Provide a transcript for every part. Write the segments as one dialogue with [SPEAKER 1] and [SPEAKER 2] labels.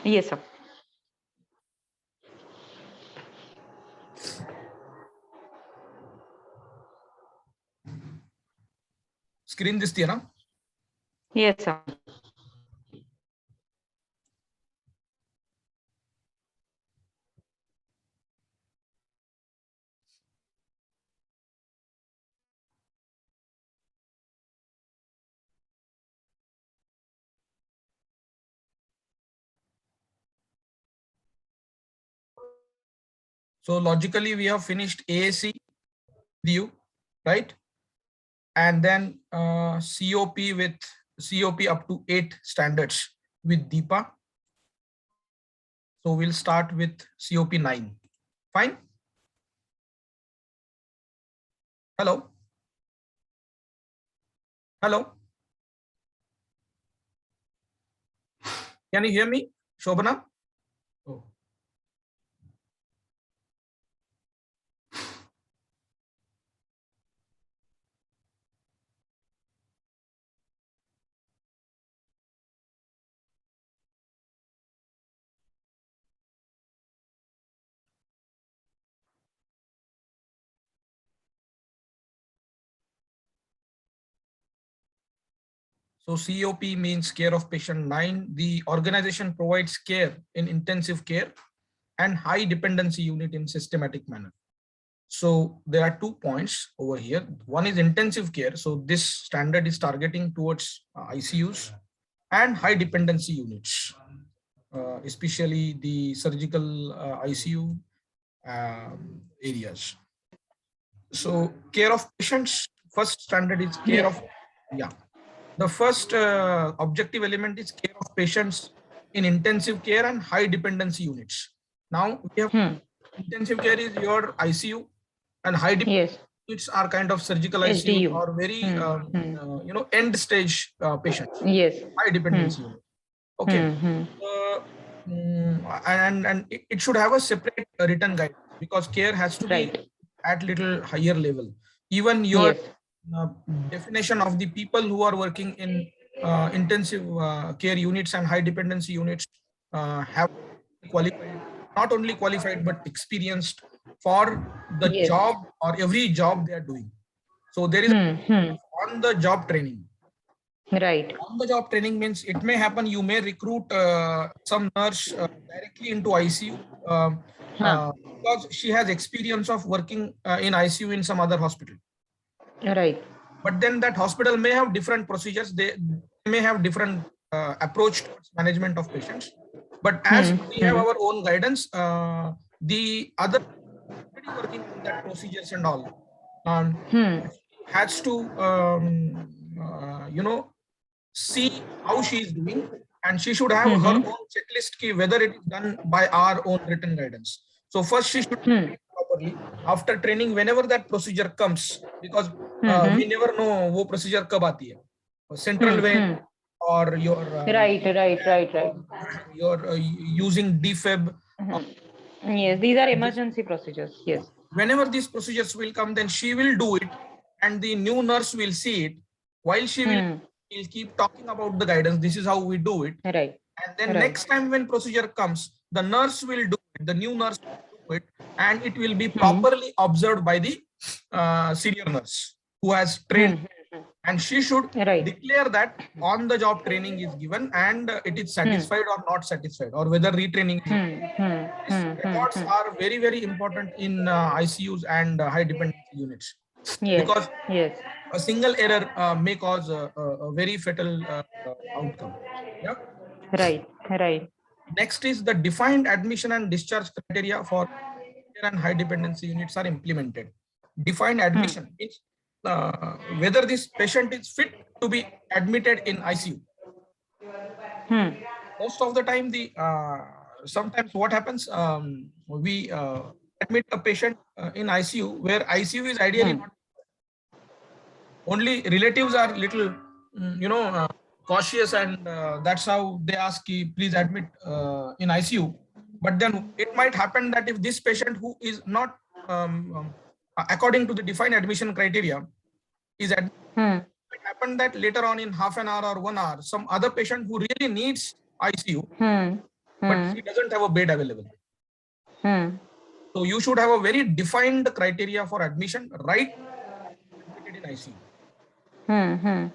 [SPEAKER 1] Yes, sir.
[SPEAKER 2] Screen this here, na?
[SPEAKER 1] Yes, sir.
[SPEAKER 2] So logically, we have finished AAC with you, right? And then COP with COP up to 8 standards with Deepa. So we'll start with COP 9. Fine. Hello. Hello. Can you hear me, Shobana? Oh. So COP means care of patient 9. The organization provides care in intensive care and high dependency unit in systematic manner. So there are 2 points over here. One is intensive care. So this standard is targeting towards ICUs and high dependency units, especially the surgical ICU areas. So care of patients, first standard is care
[SPEAKER 1] Yes.
[SPEAKER 2] of, yeah. The first objective element is care of patients in intensive care and high dependency units. Now we have intensive care is your ICU and high dependency
[SPEAKER 1] Yes.
[SPEAKER 2] units are kind of surgical ICU
[SPEAKER 1] SDU.
[SPEAKER 2] or very end stage patients,
[SPEAKER 1] Yes.
[SPEAKER 2] high dependency unit. Okay. And it should have a separate written guide because care has to be
[SPEAKER 1] Right.
[SPEAKER 2] at little higher level. Even your
[SPEAKER 1] Yes.
[SPEAKER 2] definition of the people who are working in intensive care units and high dependency units have qualified, not only qualified but experienced for the
[SPEAKER 1] Yes.
[SPEAKER 2] job or every job they are doing. So there is on the job training.
[SPEAKER 1] Right.
[SPEAKER 2] On the job training means it may happen you may recruit some nurse directly into ICU because she has experience of working in ICU in some other hospital.
[SPEAKER 1] Right.
[SPEAKER 2] But then that hospital may have different procedures. They may have different approach towards management of patients. But as we have our own guidance, the other already working on that procedures and all has to see how she is doing, and she should have her own checklist key whether it is done by our own written guidance. So first she should train properly. After training, whenever that procedure comes, because we never know wo procedure kab aati hai, central vein or your
[SPEAKER 1] Right.
[SPEAKER 2] your using defib.
[SPEAKER 1] Yes, these are emergency procedures. Yes.
[SPEAKER 2] Whenever these procedures will come, then she will do it and the new nurse will see it. While she will keep talking about the guidance, this is how we do it.
[SPEAKER 1] Right.
[SPEAKER 2] And then next time when procedure comes, the nurse will do it, the new nurse will do it, and it will be properly observed by the senior nurse who has trained. And she should declare that on the job training is given and it is satisfied or not satisfied, or whether retraining is these records are very, very important in ICUs and high dependency units.
[SPEAKER 1] Yes.
[SPEAKER 2] Because
[SPEAKER 1] Yes.
[SPEAKER 2] a single error may cause a very fatal outcome. Yeah.
[SPEAKER 1] Right.
[SPEAKER 2] Next is the defined admission and discharge criteria for care and high dependency units are implemented. Defined admission means whether this patient is fit to be admitted in ICU. Most of the time, sometimes what happens, we admit a patient in ICU where ICU is ideally not. Only relatives are little, cautious, and that's how they ask, please admit in ICU. But then it might happen that if this patient who is not according to the defined admission criteria is admitted, it happen that later on in half an hour or 1 hour, some other patient who really needs ICU but
[SPEAKER 1] Hmm.
[SPEAKER 2] she doesn't have a bed available.
[SPEAKER 1] Hmm.
[SPEAKER 2] So you should have a very defined criteria for admission, right? Admitted in ICU.
[SPEAKER 1] Hmm.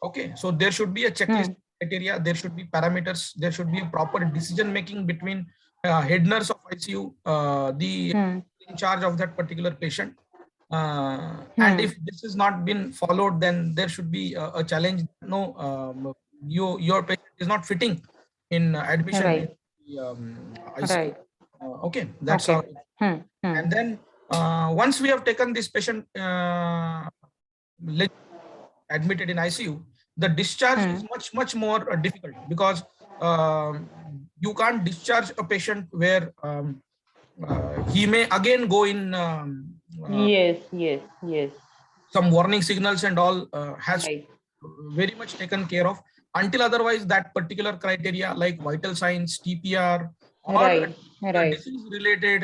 [SPEAKER 2] Okay, so there should be a checklist criteria, there should be parameters, there should be a proper decision making between head nurse of ICU, the
[SPEAKER 1] Hmm.
[SPEAKER 2] in charge of that particular patient. And
[SPEAKER 1] Hmm.
[SPEAKER 2] if this has not been followed, then there should be a challenge. No, your patient is not fitting in admission in
[SPEAKER 1] Right.
[SPEAKER 2] the ICU.
[SPEAKER 1] Right.
[SPEAKER 2] Okay, that's how.
[SPEAKER 1] Okay. Hmm.
[SPEAKER 2] And then once we have taken this patient admitted in ICU, the discharge is much more difficult, because you can't discharge a patient where he may again go in
[SPEAKER 1] Yes.
[SPEAKER 2] some warning signals and all, has
[SPEAKER 1] Right.
[SPEAKER 2] very much taken care of. Until otherwise, that particular criteria like vital signs, TPR, or
[SPEAKER 1] Right. Right.
[SPEAKER 2] disease related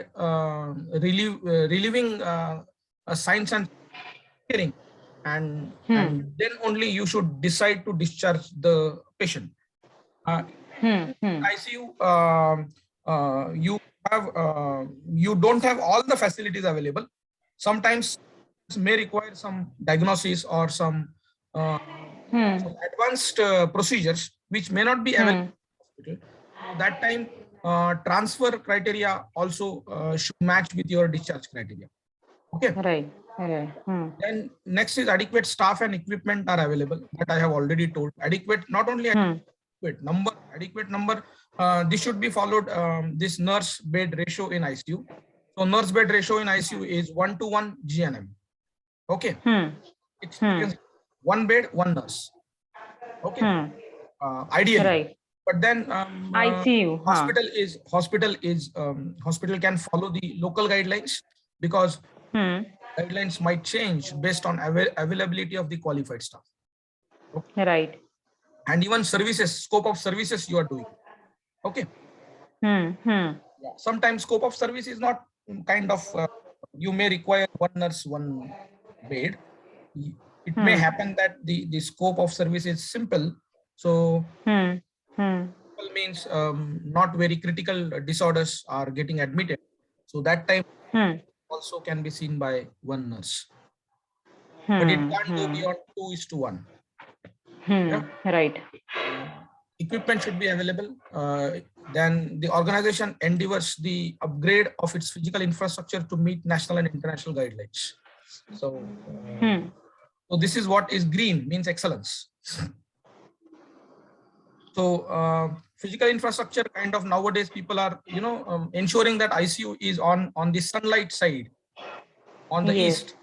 [SPEAKER 2] relieving signs and hearing, and then only you should decide to discharge the patient. ICU, you have you don't have all the facilities available. Sometimes it may require some diagnosis or some advanced procedures which may not be available in the hospital. So that time, transfer criteria also should match with your discharge criteria. Okay.
[SPEAKER 1] Right.
[SPEAKER 2] Then next is adequate staff and equipment are available, that I have already told. Adequate, not only adequate number. This should be followed. This nurse bed ratio in ICU. So nurse bed ratio in ICU is 1:1 GNM. Okay. Experience, one bed, one nurse. Okay. Ideally.
[SPEAKER 1] Right.
[SPEAKER 2] But then
[SPEAKER 1] ICU.
[SPEAKER 2] hospital can follow the local guidelines, because guidelines might change based on availability of the qualified staff. Okay.
[SPEAKER 1] Right.
[SPEAKER 2] And even services, scope of services you are doing. Okay. Sometimes scope of service is not kind of, you may require one nurse, one bed. It may happen that the scope of service is simple. So simple means not very critical disorders are getting admitted. So that time also can be seen by one nurse. But it can't go beyond 2:1. Yeah?
[SPEAKER 1] Right.
[SPEAKER 2] Equipment should be available. Then the organization endeavors the upgrade of its physical infrastructure to meet national and international guidelines. So, so this is what is green, means excellence. So physical infrastructure, kind of nowadays people are, ensuring that ICU is on the sunlight side, on the east,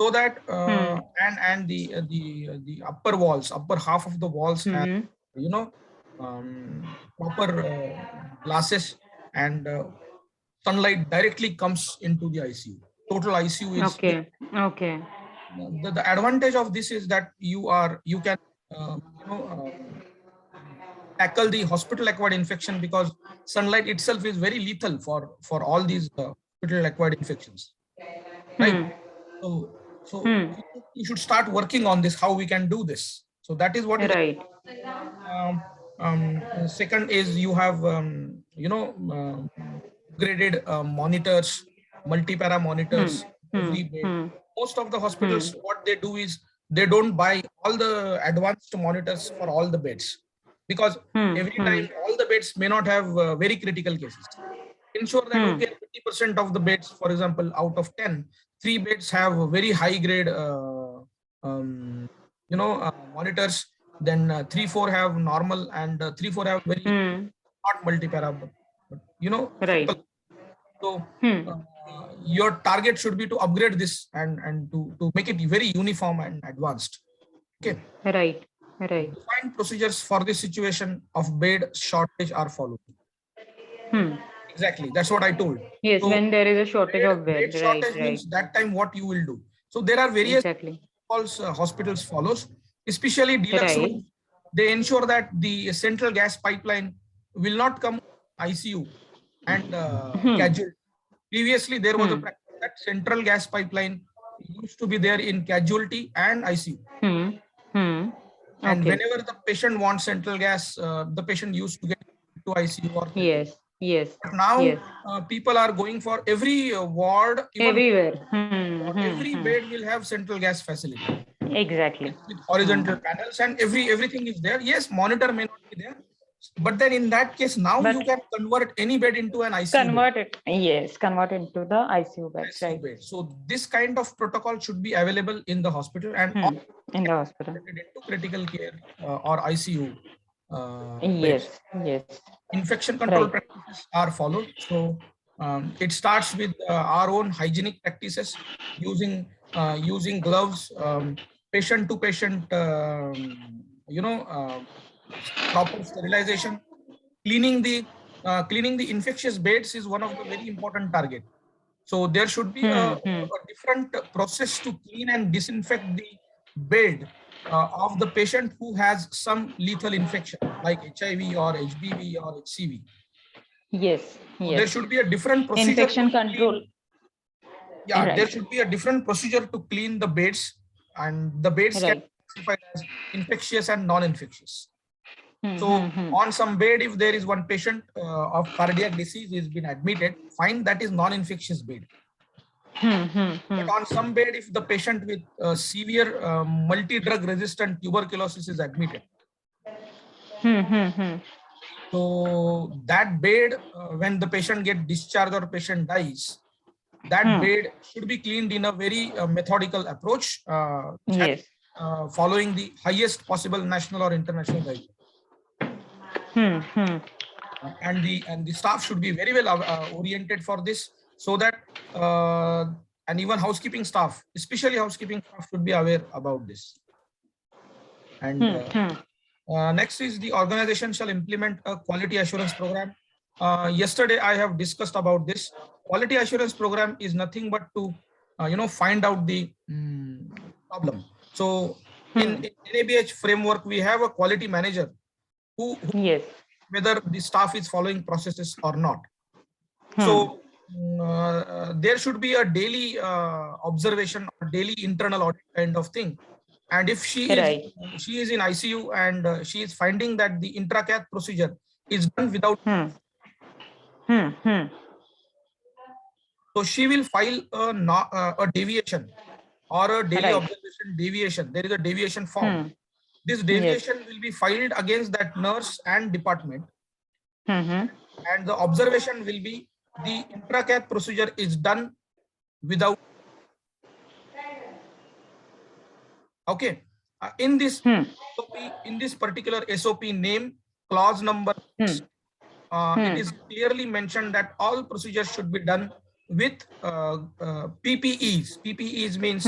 [SPEAKER 2] so that and the upper walls, upper half of the walls, and proper glasses, and sunlight directly comes into the ICU. Total ICU is
[SPEAKER 1] Okay.
[SPEAKER 2] The advantage of this is that you can tackle the hospital acquired infection, because sunlight itself is very lethal for all these hospital acquired infections, right? So you should start working on this, how we can do this. So that is what is
[SPEAKER 1] right.
[SPEAKER 2] Second is you have graded monitors, multi-para monitors every bed. Most of the hospitals, what they do is they don't buy all the advanced monitors for all the beds, because every time all the beds may not have very critical cases. Ensure that okay, 50% of the beds, for example, out of 10, 3 beds have very high grade monitors, then 3-4 have normal, and 3-4 have very not multi-para, but
[SPEAKER 1] right.
[SPEAKER 2] simple. So your target should be to upgrade this and to make it very uniform and advanced. Okay.
[SPEAKER 1] Right.
[SPEAKER 2] Defined procedures for this situation of bed shortage are followed. Exactly, that's what I told.
[SPEAKER 1] Yes, so when there is a shortage of bed,
[SPEAKER 2] shortage means that time what you will do. So there are various protocols hospitals follows, especially deluxe rooms. They ensure that the central gas pipeline will not come ICU and casualty. Previously, there was a practice that central gas pipeline used to be there in casualty and ICU. And whenever the patient wants central gas, the patient used to get to ICU or
[SPEAKER 1] Yes. Yes.
[SPEAKER 2] but now
[SPEAKER 1] Yes.
[SPEAKER 2] people are going for every ward, even
[SPEAKER 1] Everywhere.
[SPEAKER 2] every bed will have central gas facility
[SPEAKER 1] Exactly.
[SPEAKER 2] with horizontal panels, and everything is there. Yes, monitor may not be there, but then in that case, now
[SPEAKER 1] But
[SPEAKER 2] you can convert any bed into an ICU bed.
[SPEAKER 1] convert it. Yes, convert into the ICU beds,
[SPEAKER 2] ICU
[SPEAKER 1] right?
[SPEAKER 2] bed. So this kind of protocol should be available in the hospital, and all
[SPEAKER 1] In the hospital.
[SPEAKER 2] converted into critical care or ICU beds.
[SPEAKER 1] Yes. Yes.
[SPEAKER 2] Infection control
[SPEAKER 1] Right.
[SPEAKER 2] practices are followed. So it starts with our own hygienic practices, using gloves, patient to patient, proper sterilization, cleaning the infectious beds is one of the very important target. So there should be a different process to clean and disinfect the bed of the patient who has some lethal infection like HIV or HBV or HCV.
[SPEAKER 1] Yes.
[SPEAKER 2] So there
[SPEAKER 1] Yes.
[SPEAKER 2] should be a different procedure to
[SPEAKER 1] Infection control.
[SPEAKER 2] clean. Yeah, there
[SPEAKER 1] Right.
[SPEAKER 2] should be a different procedure to clean the beds, and the beds can
[SPEAKER 1] Right.
[SPEAKER 2] be classified as infectious and non-infectious. So
[SPEAKER 1] Hmm.
[SPEAKER 2] on some bed, if there is one patient of cardiac disease is been admitted, fine, that is non-infectious bed. But on some bed, if the patient with severe multi-drug resistant tuberculosis is admitted, so that bed, when the patient get discharged or patient dies, that bed should be cleaned in a very methodical approach,
[SPEAKER 1] Yes.
[SPEAKER 2] following the highest possible national or international guidelines. And the staff should be very well oriented for this, so that and even housekeeping staff, especially housekeeping staff, should be aware about this. And next is the organization shall implement a quality assurance program. Yesterday I have discussed about this. Quality assurance program is nothing but to find out the problem. So in NABH framework, we have a quality manager who
[SPEAKER 1] Yes.
[SPEAKER 2] whether the staff is following processes or not. So there should be a daily observation or daily internal audit kind of thing. And if she is in ICU and she is finding that the intracath procedure is done without, so she will file a deviation or a daily observation deviation. There is a deviation form. This deviation will be filed against that nurse and department. And the observation will be the intracath procedure is done without. Okay. In this particular SOP name, clause number, it is clearly mentioned that all procedures should be done with PPEs. PPEs means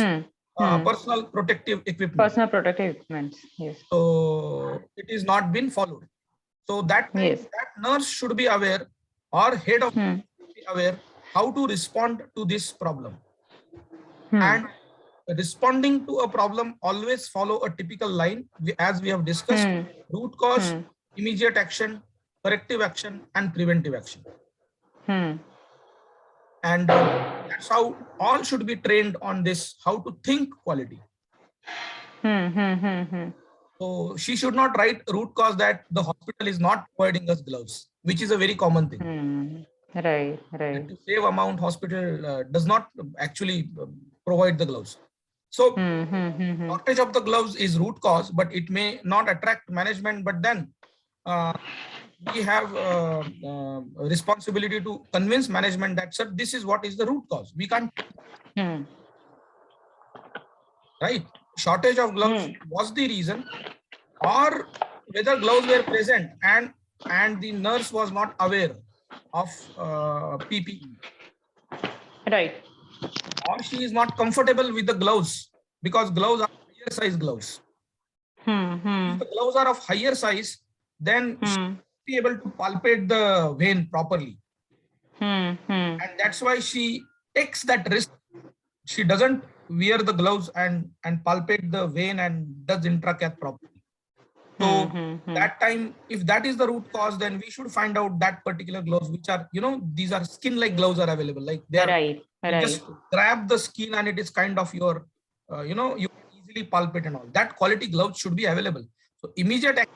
[SPEAKER 2] personal protective equipment.
[SPEAKER 1] Personal protective equipment. Yes.
[SPEAKER 2] So it is not been followed. So that nurse should be aware, or head of should be aware how to respond to this problem. And responding to a problem, always follow a typical line, as we have discussed: root cause, immediate action, corrective action, and preventive action. And that's how all should be trained on this, how to think quality. So she should not write root cause that the hospital is not providing us gloves, which is a very common thing.
[SPEAKER 1] Right.
[SPEAKER 2] To save amount, hospital does not actually provide the gloves. So shortage of the gloves is root cause, but it may not attract management. But then we have a responsibility to convince management that, sir, this is what is the root cause. We can't. Right? Shortage of gloves was the reason, or whether gloves were present and the nurse was not aware of PPE.
[SPEAKER 1] Right.
[SPEAKER 2] Or she is not comfortable with the gloves, because gloves are higher size gloves. If the gloves are of higher size, then she will be able to palpate the vein properly. And that's why she takes that risk. She doesn't wear the gloves and palpate the vein and does intracath properly. So that time, if that is the root cause, then we should find out that particular gloves, which are, these are skin-like gloves are available. Like they are, you just grab the skin and it is kind of your, you can easily palpate and all. That quality gloves should be available. So immediate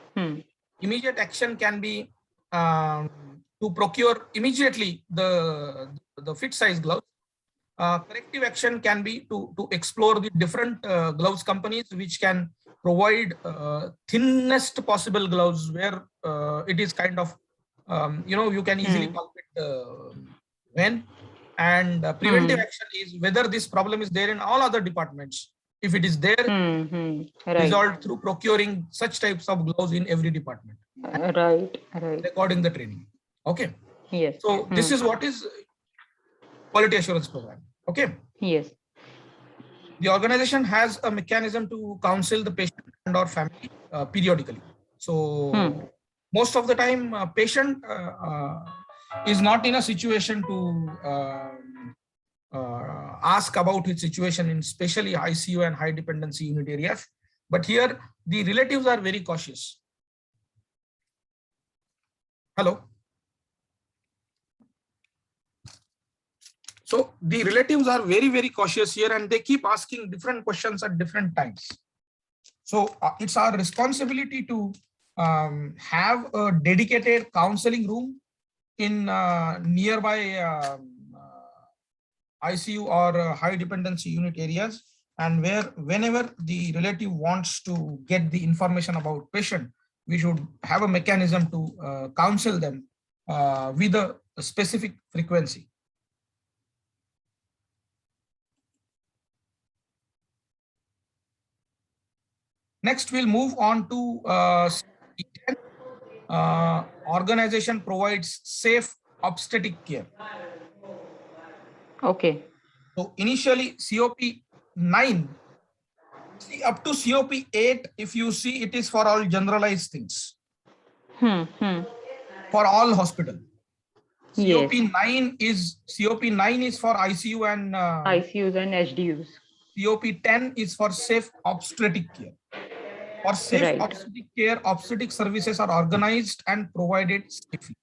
[SPEAKER 2] action can be to procure immediately the fit size gloves. Corrective action can be to explore the different gloves companies which can provide thinnest possible gloves where it is kind of, you can easily palpate the vein. And preventive action is whether this problem is there in all other departments. If it is there,
[SPEAKER 1] Right.
[SPEAKER 2] resolved through procuring such types of gloves in every department.
[SPEAKER 1] Right.
[SPEAKER 2] Recording the training. Okay.
[SPEAKER 1] Yes.
[SPEAKER 2] So this is what is quality assurance program. Okay.
[SPEAKER 1] Yes.
[SPEAKER 2] The organization has a mechanism to counsel the patient and or family periodically. So most of the time, patient is not in a situation to ask about his situation in especially ICU and high dependency unit areas. But here the relatives are very cautious. Hello. So the relatives are very, very cautious here and they keep asking different questions at different times. So it's our responsibility to have a dedicated counseling room in nearby ICU or high dependency unit areas, and where whenever the relative wants to get the information about patient, we should have a mechanism to counsel them with a specific frequency. Next, we'll move on to organization provides safe obstetric care.
[SPEAKER 1] Okay.
[SPEAKER 2] So initially COP 9, see up to COP 8, if you see, it is for all generalized things. For all hospital. COP 9 is for ICU and
[SPEAKER 1] ICUs and HDUs.
[SPEAKER 2] COP 10 is for safe obstetric care. For safe obstetric care, obstetric services are organized and provided safely.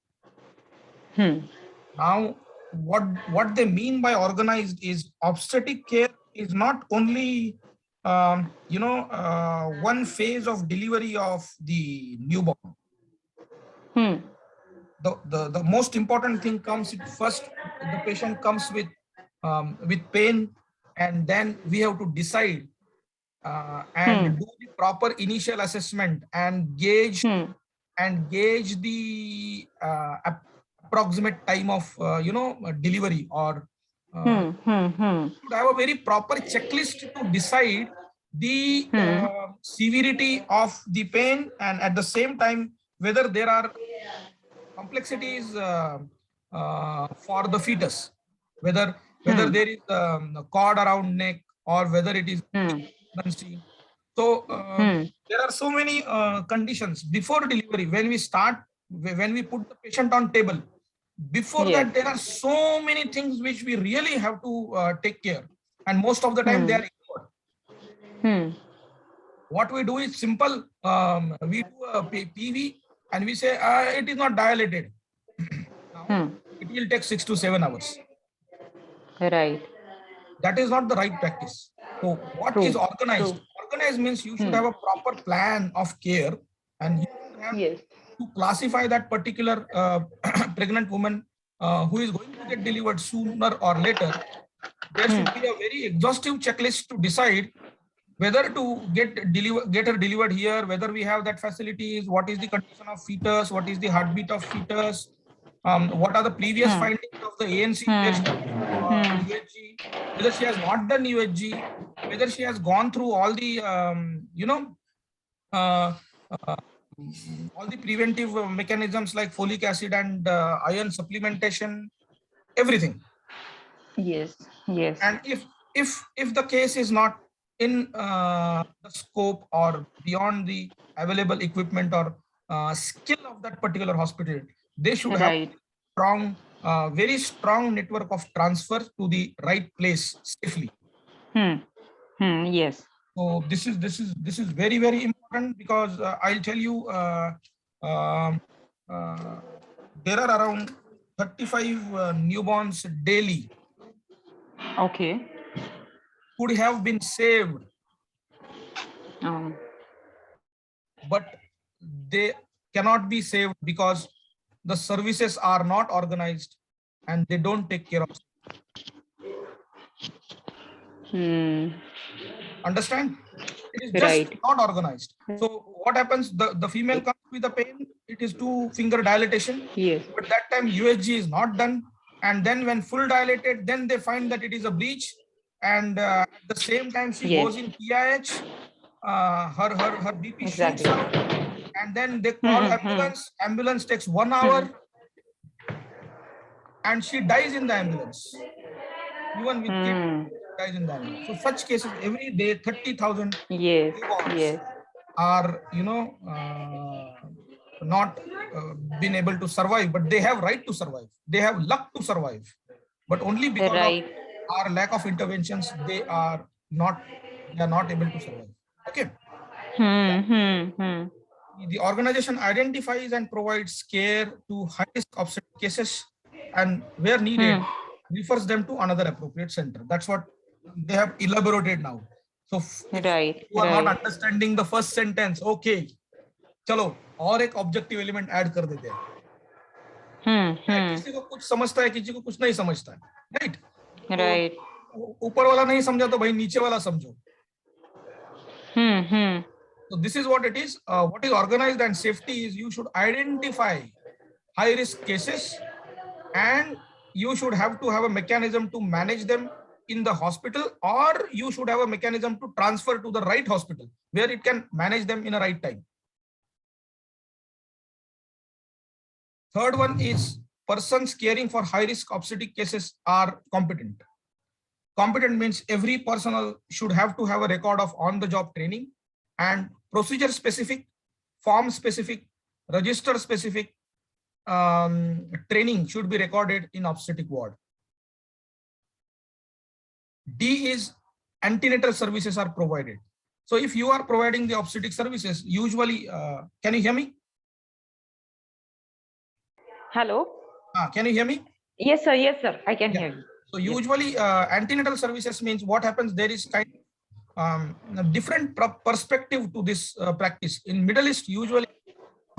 [SPEAKER 2] Now, what they mean by organized is obstetric care is not only one phase of delivery of the newborn. The most important thing comes first. The patient comes with pain, and then we have to decide and do the proper initial assessment and gauge the approximate time of delivery, or should have a very proper checklist to decide the severity of the pain, and at the same time whether there are complexities for the fetus, whether there is a cord around neck or whether it is pregnancy. So there are so many conditions before delivery. When we put the patient on table, before that there are so many things which we really have to take care, and most of the time they are ignored. What we do is simple. We do a PV and we say it is not dilated. Now, it will take 6 to 7 hours.
[SPEAKER 1] Right.
[SPEAKER 2] That is not the right practice. So what is organized? Organized means you should have a proper plan of care, and you should have to classify that particular pregnant woman who is going to get delivered sooner or later. There should be a very exhaustive checklist to decide whether to get her delivered here, whether we have that facilities, what is the condition of fetus, what is the heartbeat of fetus, what are the previous findings of the ANC, UHG, whether she has not done UHG, whether she has gone through all the all the preventive mechanisms like folic acid and iron supplementation, everything.
[SPEAKER 1] Yes.
[SPEAKER 2] And if the case is not in the scope or beyond the available equipment or skill of that particular hospital, they should have very strong network of transfer to the right place safely.
[SPEAKER 1] Yes.
[SPEAKER 2] So this is very, very important, because I'll tell you there are around 35 newborns daily.
[SPEAKER 1] Okay.
[SPEAKER 2] Could have been saved, but they cannot be saved because the services are not organized and they don't take care of. Understand? It is just
[SPEAKER 1] Right.
[SPEAKER 2] not organized. So what happens? The female comes with a pain. It is 2-finger dilatation.
[SPEAKER 1] Yes.
[SPEAKER 2] But that time USG is not done. And then when full dilated, then they find that it is a breach. And at the same time, she goes in PIH. Her BP shoots out. And then they call ambulance. Ambulance takes 1 hour. And she dies in the ambulance. Even with kid, dies in the ambulance. So such cases every day, 30,000
[SPEAKER 1] Yes. Yes.
[SPEAKER 2] are, not been able to survive, but they have right to survive. They have luck to survive, but only because
[SPEAKER 1] Right.
[SPEAKER 2] of our lack of interventions, they are not able to survive. Okay. The organization identifies and provides care to high-risk obstetric cases, and where needed, refers them to another appropriate center. That's what they have elaborated now. So if you are not understanding the first sentence, okay, चलो और एक objective element add कर देते हैं. किसी को कुछ समझता है, किसी को कुछ नहीं समझता है, राइट?
[SPEAKER 1] राइट.
[SPEAKER 2] ऊपर वाला नहीं समझा तो भाई नीचे वाला समझो. So this is what it is. What is organized and safety is you should identify high risk cases and you should have to have a mechanism to manage them in the hospital, or you should have a mechanism to transfer to the right hospital where it can manage them in a right time. Third one is persons caring for high risk obstetric cases are competent. Competent means every personnel should have to have a record of on the job training and procedure specific, form specific, register specific training should be recorded in obstetric ward. D is antenatal services are provided. So if you are providing the obstetric services, usually, can you hear me?
[SPEAKER 1] Hello.
[SPEAKER 2] Can you hear me?
[SPEAKER 1] Yes, sir. Yes, sir. I can hear you.
[SPEAKER 2] So usually antenatal services means what happens, there is kind of a different perspective to this practice. In Middle East, usually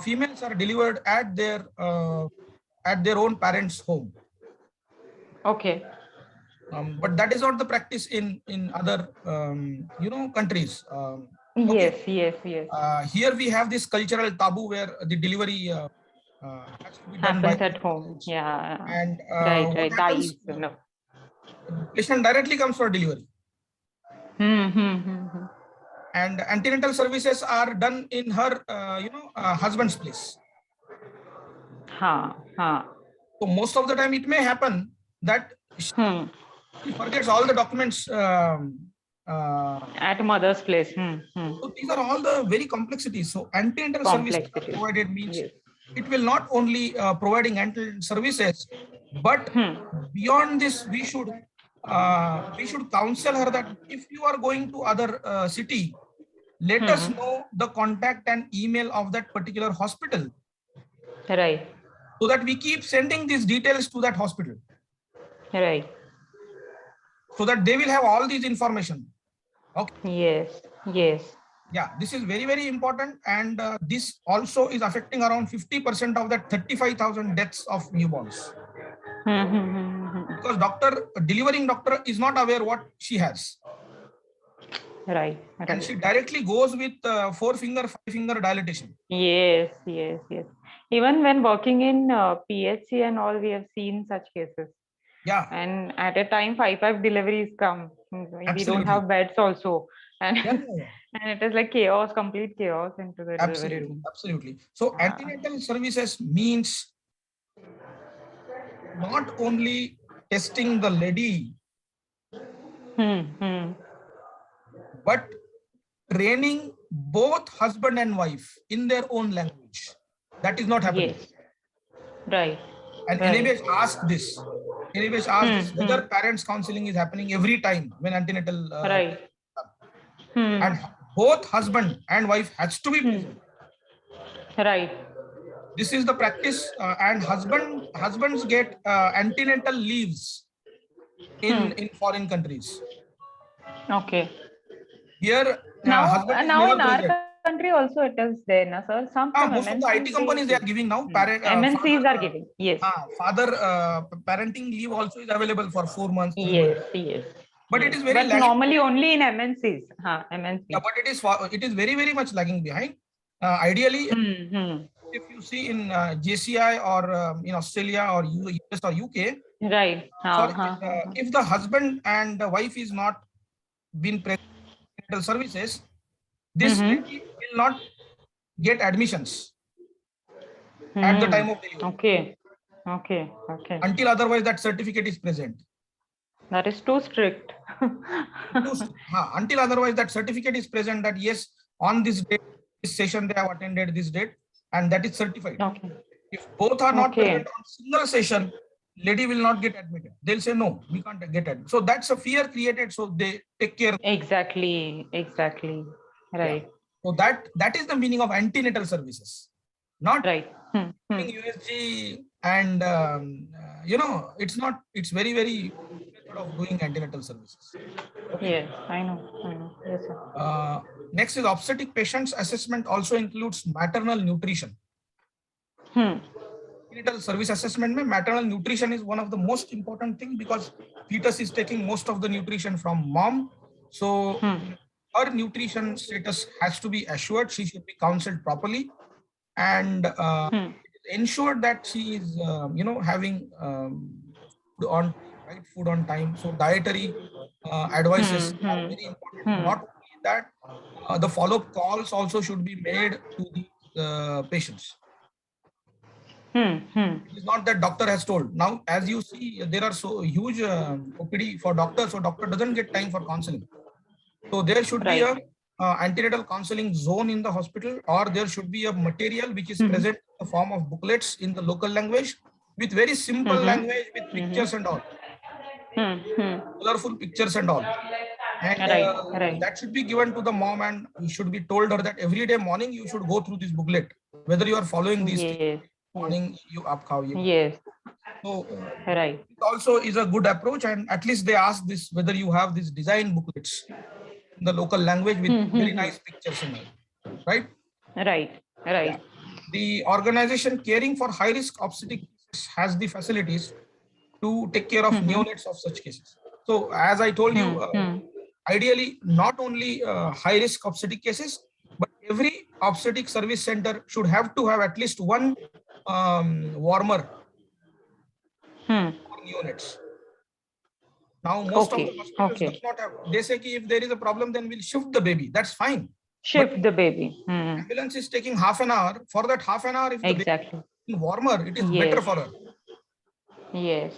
[SPEAKER 2] females are delivered at their own parents' home.
[SPEAKER 1] Okay.
[SPEAKER 2] But that is not the practice in other countries.
[SPEAKER 1] Yes,
[SPEAKER 2] okay.
[SPEAKER 1] yes, yes.
[SPEAKER 2] Here we have this cultural taboo where the delivery has to be done
[SPEAKER 1] happens
[SPEAKER 2] by
[SPEAKER 1] at home. Yeah.
[SPEAKER 2] And
[SPEAKER 1] right.
[SPEAKER 2] Happens,
[SPEAKER 1] no.
[SPEAKER 2] Patient directly comes for delivery. And antenatal services are done in her husband's place. So most of the time it may happen that she forgets all the documents
[SPEAKER 1] at mother's place.
[SPEAKER 2] So these are all the very complexities. So antenatal services provided means it will not only providing antenatal services, but beyond this we should counsel her that if you are going to other city, let us know the contact and email of that particular hospital.
[SPEAKER 1] Right.
[SPEAKER 2] So that we keep sending these details to that hospital.
[SPEAKER 1] Right.
[SPEAKER 2] So that they will have all these information. Okay.
[SPEAKER 1] Yes. Yes.
[SPEAKER 2] Yeah, this is very, very important. And this also is affecting around 50% of that 35,000 deaths of newborns. Because delivering doctor is not aware what she has.
[SPEAKER 1] Right.
[SPEAKER 2] And she directly goes with 4-finger, 5-finger dilatation.
[SPEAKER 1] Yes, yes, yes. Even when working in PHC and all, we have seen such cases.
[SPEAKER 2] Yeah.
[SPEAKER 1] And at a time, 5 deliveries come.
[SPEAKER 2] Absolutely.
[SPEAKER 1] We don't have beds also. And,
[SPEAKER 2] yeah.
[SPEAKER 1] and it is like chaos, complete chaos into the delivery room.
[SPEAKER 2] Absolutely. So antenatal services means not only testing the lady, but training both husband and wife in their own language. That is not happening.
[SPEAKER 1] Yes. Right.
[SPEAKER 2] And NABH asked this. NABH asked whether parents counseling is happening every time when antenatal.
[SPEAKER 1] Right.
[SPEAKER 2] And both husband and wife has to be present.
[SPEAKER 1] Right.
[SPEAKER 2] This is the practice, and husbands get antenatal leaves in foreign countries.
[SPEAKER 1] Okay.
[SPEAKER 2] Here
[SPEAKER 1] now in our country also it is there, na sir? Some
[SPEAKER 2] Most of the IT
[SPEAKER 1] MNCs
[SPEAKER 2] companies they are
[SPEAKER 1] give.
[SPEAKER 2] giving now.
[SPEAKER 1] MNCs are giving. Yes.
[SPEAKER 2] Father parenting leave also is available for 4 months. 3 months.
[SPEAKER 1] Yes. Yes.
[SPEAKER 2] But it
[SPEAKER 1] Yes.
[SPEAKER 2] is very
[SPEAKER 1] But
[SPEAKER 2] lagging.
[SPEAKER 1] normally only in MNCs. MNC.
[SPEAKER 2] Yeah, but it is very, very much lagging behind. Ideally,
[SPEAKER 1] Hmm.
[SPEAKER 2] if you see in JCI or in Australia or US or UK,
[SPEAKER 1] Right.
[SPEAKER 2] if the husband and the wife is not been prenatal services, this lady will not get admissions at the time of delivery.
[SPEAKER 1] Okay. Okay. Okay.
[SPEAKER 2] Until otherwise that certificate is present.
[SPEAKER 1] That is too strict.
[SPEAKER 2] Until otherwise that certificate is present that yes, on this date, this session they have attended this date, and that is certified.
[SPEAKER 1] Okay.
[SPEAKER 2] If both are not
[SPEAKER 1] Okay.
[SPEAKER 2] present on single session, lady will not get admitted. They'll say no, we can't get admitted. So that's a fear created. So they take care.
[SPEAKER 1] Exactly. Exactly. Right.
[SPEAKER 2] Yeah. So that is the meaning of antenatal services, not
[SPEAKER 1] Right.
[SPEAKER 2] USG and it's very, very method of doing antenatal services. Okay.
[SPEAKER 1] Yes, I know. Yes, sir.
[SPEAKER 2] Next is obstetric patients assessment also includes maternal nutrition. Antenatal service assessment mein maternal nutrition is one of the most important thing because fetus is taking most of the nutrition from mom. So her nutrition status has to be assured. She should be counseled properly and ensure that she is having food on time. So dietary advices are very important. Not only that, the follow-up calls also should be made to the patients. It is not that doctor has told. Now, as you see, there are so huge OPD for doctors, so doctor doesn't get time for counseling. So there should be a antenatal counseling zone in the hospital, or there should be a material which is present in the form of booklets in the local language with very simple language with pictures and all, colorful pictures and all. And that should be given to the mom, and you should be told her that every day morning you should go through this booklet, whether you are following these things. Morning you up how you.
[SPEAKER 1] Yes.
[SPEAKER 2] So it also is a good approach, and at least they ask this whether you have these design booklets in the local language with very nice pictures and all. Right?
[SPEAKER 1] Right.
[SPEAKER 2] Yeah. The organization caring for high risk obstetric cases has the facilities to take care of neonates of such cases. So as I told you, ideally not only high risk obstetric cases, but every obstetric service center should have to have at least one warmer for neonates. Now most of the hospitals does not have. They say if there is a problem, then we'll shift the baby. That's fine.
[SPEAKER 1] Shift the baby.
[SPEAKER 2] Ambulance is taking half an hour. For that half an hour, if the baby is warmer, it is better for her.
[SPEAKER 1] Yes.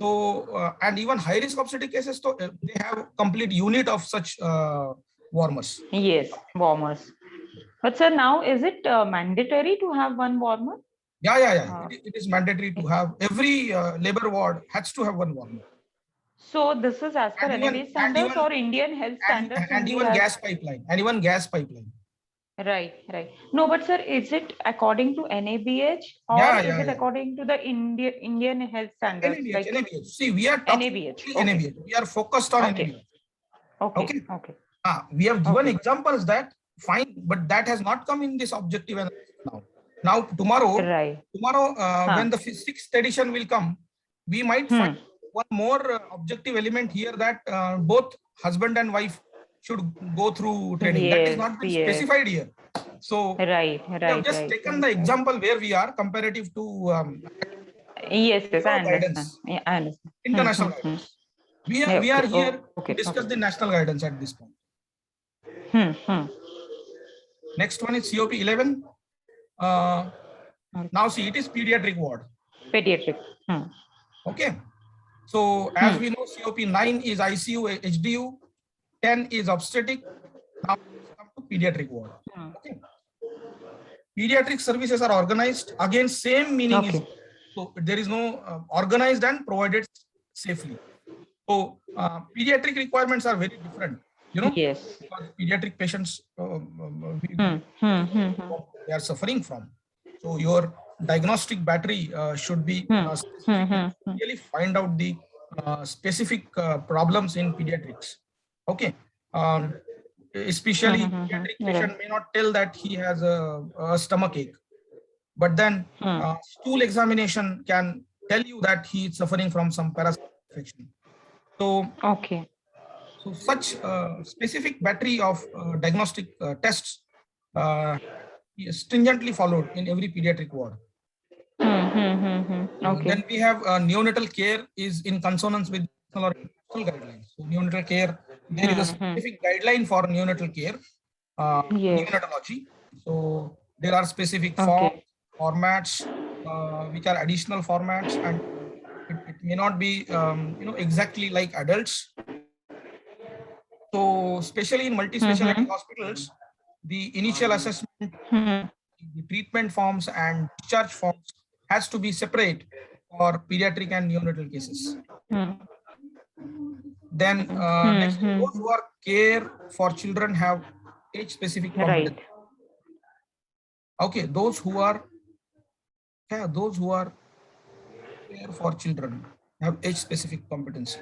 [SPEAKER 2] So and even high risk obstetric cases, so they have complete unit of such warmers.
[SPEAKER 1] Yes, warmers. But sir, now is it mandatory to have one warmer?
[SPEAKER 2] Yeah. It is mandatory to have. Every labor ward has to have one warmer.
[SPEAKER 1] So this is as per NABH standards or Indian health standards?
[SPEAKER 2] And even gas pipeline.
[SPEAKER 1] Right. No, but sir, is it according to NABH or is it according to the Indian health standards?
[SPEAKER 2] NABH. See, we are talking NABH. We are focused on NABH. Okay. We have given examples that fine, but that has not come in this objective analysis now. Tomorrow, when the 6th edition will come, we might find one more objective element here that both husband and wife should go through training. That is not been specified here. So we have just taken the example where we are comparative to
[SPEAKER 1] yes, I understand.
[SPEAKER 2] International guidance. We are here to discuss the national guidance at this point. Next one is COP 11. Now see, it is pediatric ward. Okay. So as we know, COP 9 is ICU, HDU, 10 is obstetric. Now come to pediatric ward. Okay. Pediatric services are organized. Again, same meaning is so there is no organized and provided safely. So pediatric requirements are very different. Because pediatric patients they are suffering from. So your diagnostic battery should be really find out the specific problems in pediatrics. Okay. especially pediatric patient may not tell that he has a stomach ache, but then stool examination can tell you that he is suffering from some parasitic infection. So, so such specific battery of diagnostic tests is stringently followed in every pediatric ward. Then we have neonatal care is in consonance with national or international guidelines. So neonatal care, there is a specific guideline for neonatal care, neonatology. So there are specific formats, which are additional formats, and it may not be exactly like adults. So especially in multi-specialty hospitals, the initial assessment, the treatment forms and discharge forms has to be separate for pediatric and neonatal cases. Then next, those who are care for children have age-specific competence. Okay, those who are care for children have age-specific competency.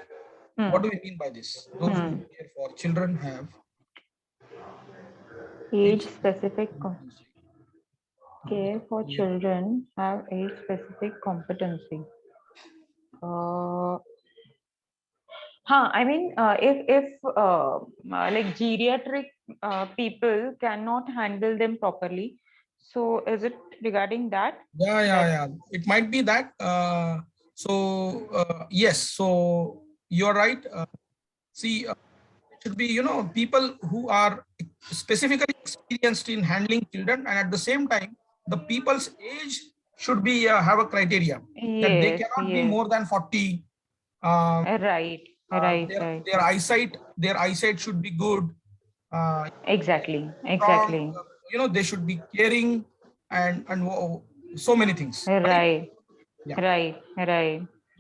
[SPEAKER 2] What do we mean by this? Those who care for children have
[SPEAKER 1] age-specific care for children have age-specific competency. I mean, if like geriatric people cannot handle them properly, so is it regarding that?
[SPEAKER 2] Yeah. It might be that. Yes. So you're right. See, it should be people who are specifically experienced in handling children, and at the same time, the people's age should be have a criteria that they cannot be more than 40.
[SPEAKER 1] Right.
[SPEAKER 2] Their eyesight should be good.
[SPEAKER 1] Exactly.
[SPEAKER 2] Strong, they should be caring and so many things.
[SPEAKER 1] Right.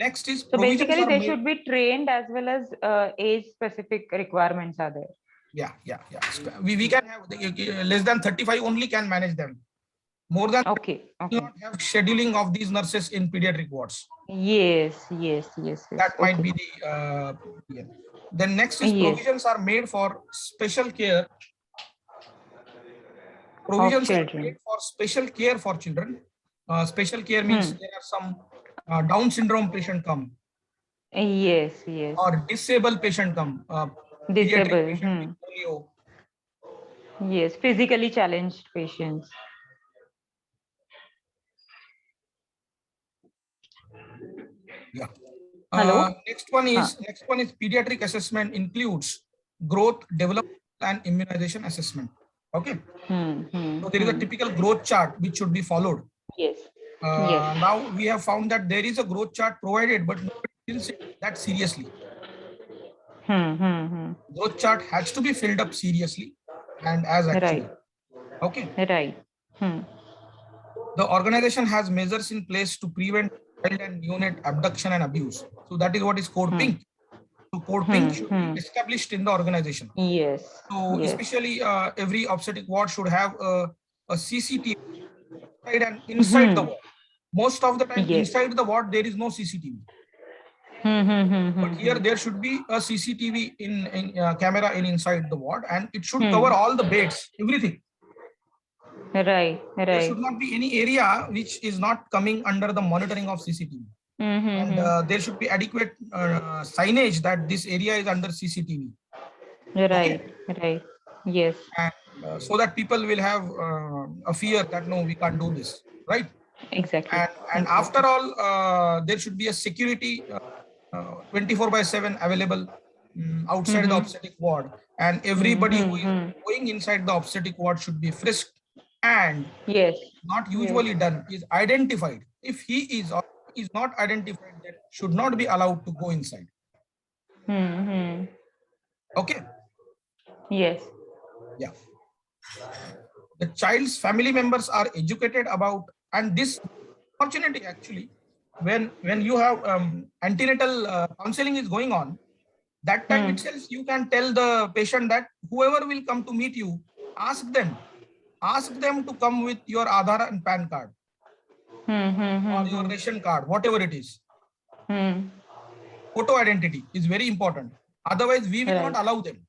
[SPEAKER 2] Next is,
[SPEAKER 1] so basically they should be trained as well as age specific requirements are there.
[SPEAKER 2] Yeah. We can have less than 35 only can manage them. More than not have scheduling of these nurses in pediatric wards.
[SPEAKER 1] Yes.
[SPEAKER 2] That might be the Then next is provisions are made for special care. Provisions are made for special care for children. Special care means there are some Down syndrome patient come.
[SPEAKER 1] Yes.
[SPEAKER 2] Or disabled patient come.
[SPEAKER 1] Disabled.
[SPEAKER 2] Patient with polio.
[SPEAKER 1] Yes, physically challenged patients.
[SPEAKER 2] Yeah.
[SPEAKER 1] Hello.
[SPEAKER 2] Next one is pediatric assessment includes growth, development, and immunization assessment. Okay. So there is a typical growth chart which should be followed.
[SPEAKER 1] Yes.
[SPEAKER 2] Now we have found that there is a growth chart provided, but nobody deals it that seriously. Growth chart has to be filled up seriously and as actually. Okay.
[SPEAKER 1] Right.
[SPEAKER 2] The organization has measures in place to prevent child and neonate abduction and abuse. So that is what is Code Pink. So Code Pink should be established in the organization.
[SPEAKER 1] Yes.
[SPEAKER 2] So especially every obstetric ward should have a CCTV inside and inside the ward. Most of the time inside the ward there is no CCTV. But here there should be a CCTV in camera inside the ward, and it should cover all the beds, everything.
[SPEAKER 1] Right.
[SPEAKER 2] There should not be any area which is not coming under the monitoring of CCTV. And there should be adequate signage that this area is under CCTV.
[SPEAKER 1] Right. Yes.
[SPEAKER 2] And so that people will have a fear that no, we can't do this. Right.
[SPEAKER 1] Exactly.
[SPEAKER 2] And after all, there should be a security 24/7 available outside the obstetric ward, and everybody who is going inside the obstetric ward should be frisked, and not usually done is identified. If he is or is not identified, then should not be allowed to go inside. Okay.
[SPEAKER 1] Yes.
[SPEAKER 2] Yeah. The child's family members are educated about, and this opportunity actually, when you have antenatal counseling is going on, that time itself you can tell the patient that whoever will come to meet you, ask them to come with your Aadhaar and PAN card or your ration card, whatever it is. Photo identity is very important. Otherwise, we will not allow them.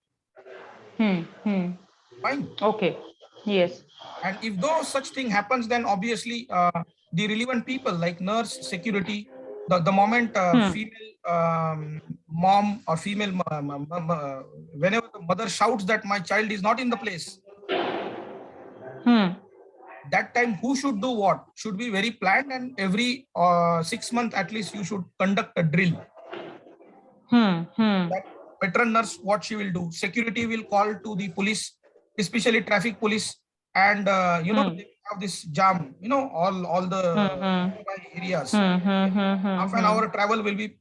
[SPEAKER 2] Fine.
[SPEAKER 1] Okay. Yes.
[SPEAKER 2] And if though such thing happens, then obviously the relevant people like nurse, security, the moment female mom or female whenever the mother shouts that my child is not in the place, that time who should do what should be very planned, and every 6 months at least you should conduct a drill. That veteran nurse, what she will do, security will call to the police, especially traffic police, and they have this jam, all the nearby areas. Half an hour travel will be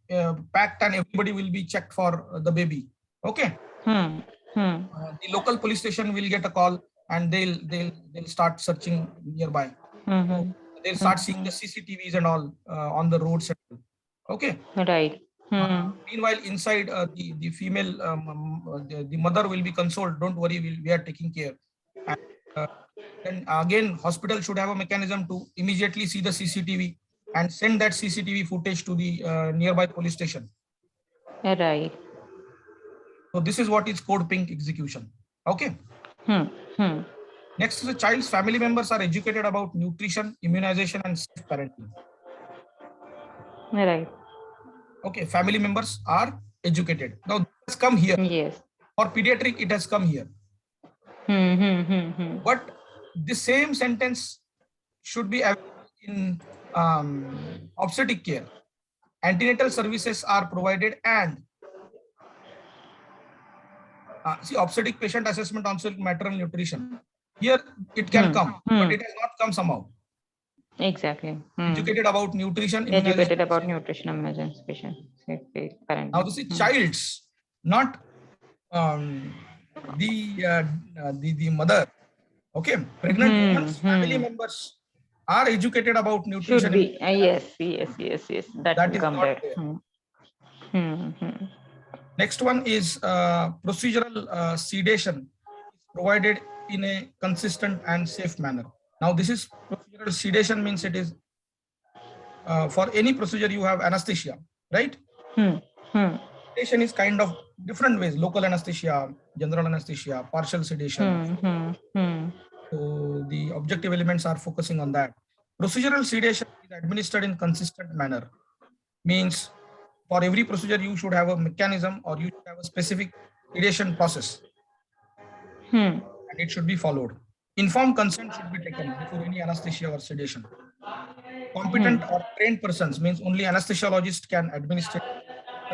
[SPEAKER 2] packed and everybody will be checked for the baby. Okay. The local police station will get a call and they'll start searching nearby. They'll start seeing the CCTVs and all on the roads. Okay.
[SPEAKER 1] Right.
[SPEAKER 2] Meanwhile, inside the female, the mother will be consoled. Don't worry, we are taking care. And then again, hospital should have a mechanism to immediately see the CCTV and send that CCTV footage to the nearby police station.
[SPEAKER 1] Right.
[SPEAKER 2] So this is what is Code Pink execution. Okay. Next is the child's family members are educated about nutrition, immunization, and safe parenting.
[SPEAKER 1] Right.
[SPEAKER 2] Okay, family members are educated. Now this has come here.
[SPEAKER 1] Yes.
[SPEAKER 2] For pediatric, it has come here. But the same sentence should be available in obstetric care. Antenatal services are provided, and see, obstetric patient assessment on maternal nutrition. Here it can come, but it has not come somehow.
[SPEAKER 1] Exactly.
[SPEAKER 2] Educated about nutrition.
[SPEAKER 1] Educated about nutrition, immunization.
[SPEAKER 2] Now this is child's, not the mother. Okay, pregnant women's family members are educated about nutrition.
[SPEAKER 1] Should be. Yes. That will come there.
[SPEAKER 2] Next one is procedural sedation provided in a consistent and safe manner. Now this is procedural sedation, means it is for any procedure you have anesthesia, right? Sedation is kind of different ways: local anesthesia, general anesthesia, partial sedation. So the objective elements are focusing on that. Procedural sedation is administered in consistent manner, means for every procedure you should have a mechanism or you should have a specific sedation process, and it should be followed. Informed consent should be taken before any anesthesia or sedation. Competent or trained persons, means only anesthesiologist can administer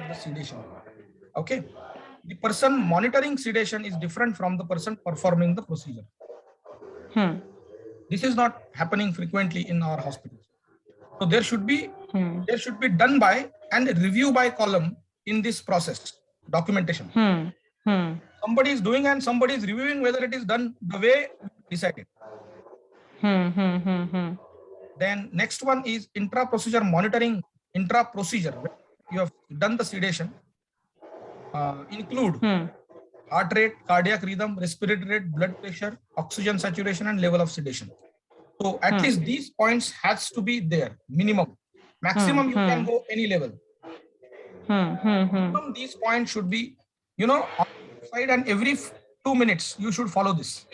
[SPEAKER 2] the sedation. Okay. The person monitoring sedation is different from the person performing the procedure. This is not happening frequently in our hospitals. So there should be done by and review by column in this process, documentation. Somebody is doing and somebody is reviewing whether it is done the way decided. Then next one is intra-procedure monitoring. Intra-procedure, you have done the sedation, include heart rate, cardiac rhythm, respiratory rate, blood pressure, oxygen saturation, and level of sedation. So at least these points has to be there, minimum. Maximum you can go any level. Minimum these points should be, on the side, and every 2 minutes you should follow this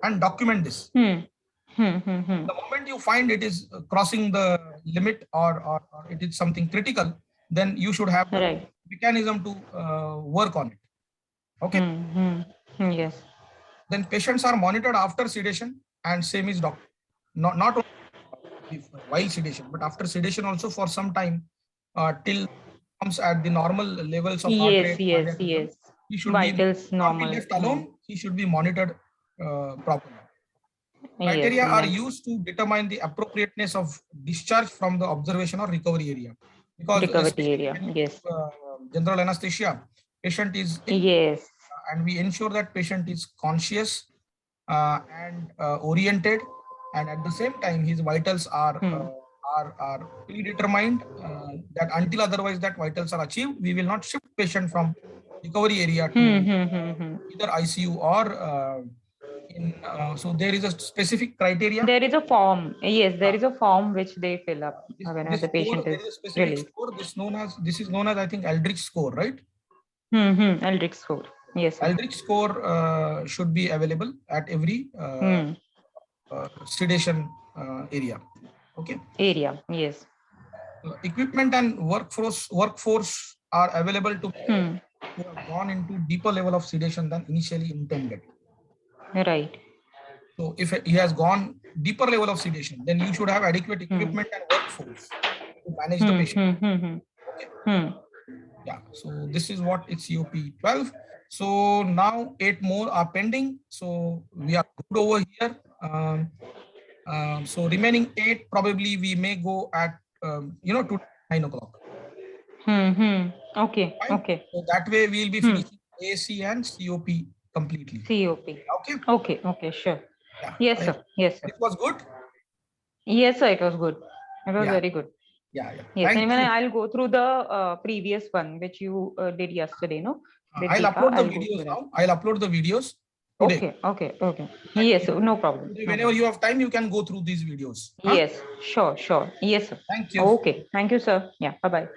[SPEAKER 2] and document this. The moment you find it is crossing the limit or it is something critical, then you should have a mechanism to work on it. Okay.
[SPEAKER 1] Yes.
[SPEAKER 2] Then patients are monitored after sedation, and same is doctor. Not only while sedation, but after sedation also for some time till comes at the normal levels of heart rate.
[SPEAKER 1] Yes.
[SPEAKER 2] He should
[SPEAKER 1] Vitals
[SPEAKER 2] be
[SPEAKER 1] normal.
[SPEAKER 2] Not be left alone. He should be monitored properly. Criteria are used to determine the appropriateness of discharge from the observation or recovery area. Because general anesthesia, patient is and we ensure that patient is conscious and oriented, and at the same time his vitals are predetermined, that until otherwise that vitals are achieved, we will not shift patient from recovery area to either ICU or so there is a specific criteria.
[SPEAKER 1] There is a form. Yes, there is a form which they fill up whenever the patient is released.
[SPEAKER 2] Score, this is known as I think Aldrich score, right?
[SPEAKER 1] Aldrich score. Yes, sir.
[SPEAKER 2] Aldrich score should be available at every sedation area. Okay.
[SPEAKER 1] Area. Yes.
[SPEAKER 2] Equipment and workforce are available to
[SPEAKER 1] Hmm.
[SPEAKER 2] who have gone into deeper level of sedation than initially intended.
[SPEAKER 1] Right.
[SPEAKER 2] So if he has gone deeper level of sedation, then you should have adequate equipment and workforce to manage the patient. Okay. Yeah. So this is what it's COP 12. So now 8 more are pending. So we are good over here. So remaining 8 probably we may go at to 9 o'clock.
[SPEAKER 1] Okay.
[SPEAKER 2] Fine?
[SPEAKER 1] Okay.
[SPEAKER 2] So that way we will be finishing AC and COP completely.
[SPEAKER 1] COP.
[SPEAKER 2] Okay.
[SPEAKER 1] Okay. Okay. Sure.
[SPEAKER 2] Yeah.
[SPEAKER 1] Yes, sir. Yes, sir.
[SPEAKER 2] It was good.
[SPEAKER 1] Yes, sir. It was good. It was very good.
[SPEAKER 2] Yeah.
[SPEAKER 1] Yes.
[SPEAKER 2] Thank
[SPEAKER 1] And even
[SPEAKER 2] you.
[SPEAKER 1] I'll go through the previous one which you did yesterday. No. With
[SPEAKER 2] I'll
[SPEAKER 1] Deepa,
[SPEAKER 2] upload the
[SPEAKER 1] I'll go
[SPEAKER 2] videos
[SPEAKER 1] through
[SPEAKER 2] now. I'll upload the videos today.
[SPEAKER 1] Okay. Yes, sir. No problem.
[SPEAKER 2] Whenever you have time, you can go through these videos.
[SPEAKER 1] Yes. Sure. Yes, sir.
[SPEAKER 2] Thank you.
[SPEAKER 1] Okay. Thank you, sir. Yeah. Bye-bye.